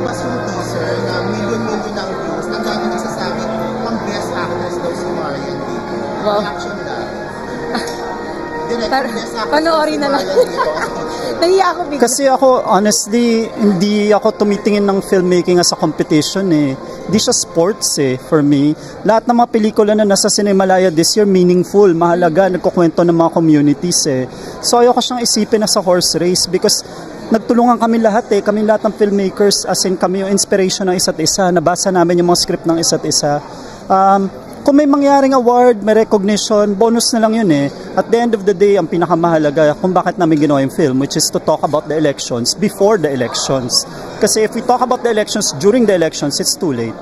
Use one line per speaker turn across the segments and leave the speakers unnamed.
masunod mo, sir, na million-million ng views, ang dami nagsasabi, pang best actress daw si Marian dito.
Wow.
Reaction lang. Direct best actress
panoorin na lang. Nahiya ako bigla.
Kasi ako, honestly, hindi ako tumitingin ng filmmaking as a competition eh. Hindi siya sports eh, for me. Lahat ng mga pelikula na nasa Cinemalaya this year, meaningful, mahalaga, nagkukwento ng mga communities eh. So ayoko siyang isipin as a horse race because nagtulungan kami lahat eh, kami lahat ng filmmakers, as in kami yung inspiration ng isa't isa, nabasa namin yung mga script ng isa't isa. Kung may mangyaring award, may recognition, bonus na lang yun eh. At the end of the day, ang pinakamahalaga kung bakit namin ginawa yung film, which is to talk about the elections before the elections. Kasi if we talk about the elections during the elections, it's too late.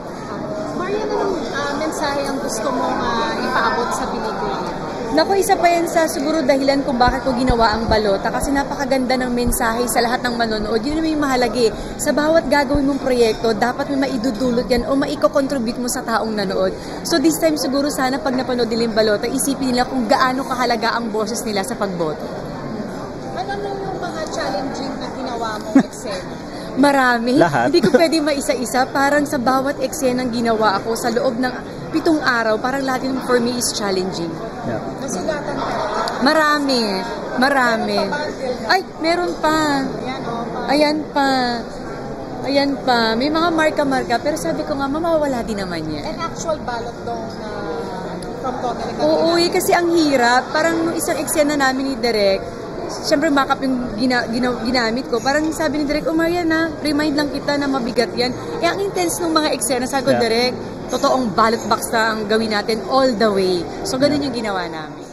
Marian, anong mensahe ang gusto mong ipaabot sa pelikula? Naku, isa pa yan sa siguro dahilan kung bakit ko ginawa ang balota kasi napakaganda ng mensahe sa lahat ng manonood. Yun naman yung mahalagi. Sa bawat gagawin mong proyekto, dapat may maidudulot yan o maiko-contribute mo sa taong nanood. So this time siguro sana pag napanood nila yung balota, isipin nila kung gaano kahalaga ang boses nila sa pagboto.
Ano yung mga challenging na ginawa mong eksena?
Marami.
Lahat.
Hindi ko pwede maisa-isa. Parang sa bawat eksenang ginawa ako sa loob ng 7 araw, parang lahat yun for me is challenging.
Yeah.
Nasulatan ka.
Marami. Marami. Ay, meron pa. Ayan pa. Ayan pa. May mga marka-marka. Pero sabi ko nga, mamawala din naman yan.
An actual ballot daw na from Totally.
Oo, kasi ang hirap. Parang nung isang eksena namin ni Direk, siyempre makeup yung ginamit ko. Parang sabi ni Direk, Marian remind lang kita na mabigat yan. Eh, ang intense ng mga eksena, sabi ko, Direk, totoong ballot box na ang gawin natin all the way. So, ganun yung ginawa namin.